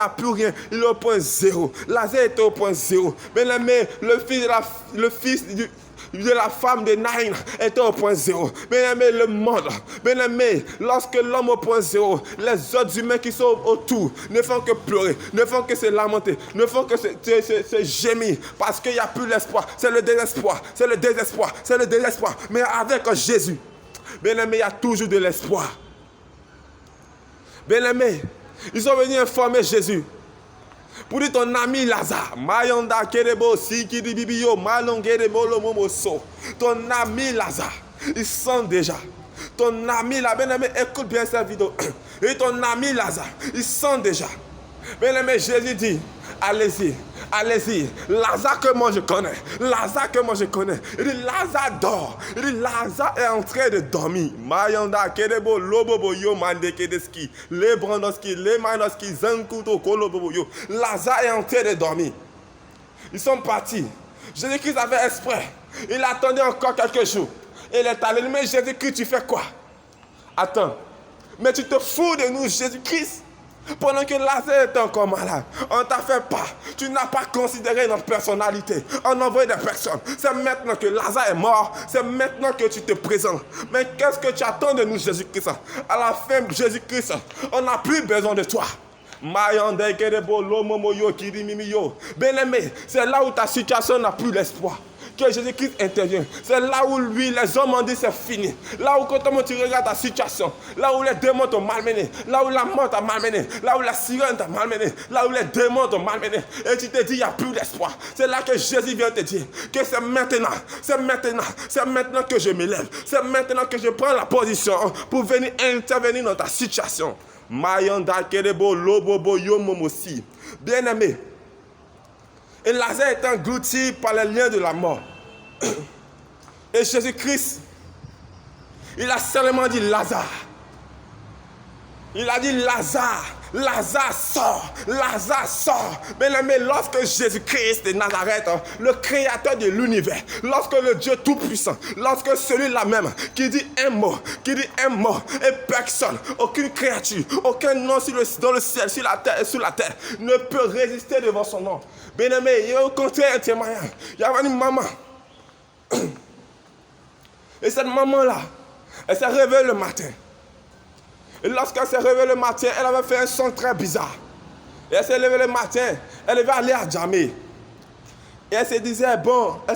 n'a plus rien, il est au point zéro. Lazare était au point zéro. Bien-aimé, le fils de la femme de Naïn était au point zéro. Bien-aimé, le monde. Bien-aimé, lorsque l'homme est au point zéro, les autres humains qui sont autour ne font que pleurer, ne font que se lamenter, ne font que se gémir parce qu'il n'y a plus l'espoir. C'est le désespoir, c'est le désespoir, c'est le désespoir. Mais avec Jésus, bien-aimé, il y a toujours de l'espoir. Bien-aimé, ils sont venus informer Jésus. Pour dire ton ami Lazare, Mayonda Kerebo, Sikidi Bibio, Malongerebo, Lomomoso. Ton ami Lazare, il sent déjà. Ton ami là, bien-aimé, écoute bien cette vidéo. Et ton ami Lazare, il sent déjà. Bien-aimé, Jésus dit, allez-y, allez-y. Lazare que moi je connais. Lazare que moi je connais. Il dit, Lazare dort. Il dit, Lazare est en train de dormir. Mayanda, Kedebo, Lobobo, Yo, Mande, Kedeski, Le Brandoski, Le Manoski, Zankuto, Kolobobo, Yo. Lazare est en train de dormir. Ils sont partis. Jésus-Christ avait exprès. Il attendait encore quelques jours. Et il est allé. Mais Jésus-Christ, tu fais quoi? Attends. Mais tu te fous de nous, Jésus-Christ? Pendant que Lazare était encore malade, on ne t'a fait pas. Tu n'as pas considéré notre personnalité. On envoie des personnes. C'est maintenant que Lazare est mort. C'est maintenant que tu te présentes. Mais qu'est-ce que tu attends de nous, Jésus-Christ? À la fin, Jésus-Christ, on n'a plus besoin de toi. Bien-aimé, c'est là où ta situation n'a plus l'espoir que Jésus-Christ intervient. C'est là où lui, les hommes ont dit c'est fini. Là où quand tu regardes ta situation, là où les démons t'ont malmené, là où la mort t'a malmené, là où la sirène t'a malmené, là où les démons t'ont malmené, et tu te dis il n'y a plus d'espoir. C'est là que Jésus vient te dire que c'est maintenant, c'est maintenant, c'est maintenant que je m'élève, c'est maintenant que je prends la position pour venir intervenir dans ta situation. Mayanda Kerebo Lobobo Yomomosi. Bien-aimé, et Lazare est englouti par les liens de la mort. Et Jésus-Christ, il a seulement dit Lazare. Il a dit Lazare, Lazare sort, Lazare sort. Bien-aimé, lorsque Jésus-Christ de Nazareth, le créateur de l'univers, lorsque le Dieu tout-puissant, lorsque celui-là même qui dit un mot, et personne, aucune créature, aucun nom dans le ciel, sur la terre et sous la terre ne peut résister devant son nom. Bien-aimé, il y a au contraire un témoignage. Il y avait une maman. Et cette maman-là, elle s'est réveillée le matin. Et lorsqu'elle s'est réveillée le matin, elle avait fait un son très bizarre. Et elle s'est levée le matin, elle devait aller à Djamé. Et elle se disait, bon, elle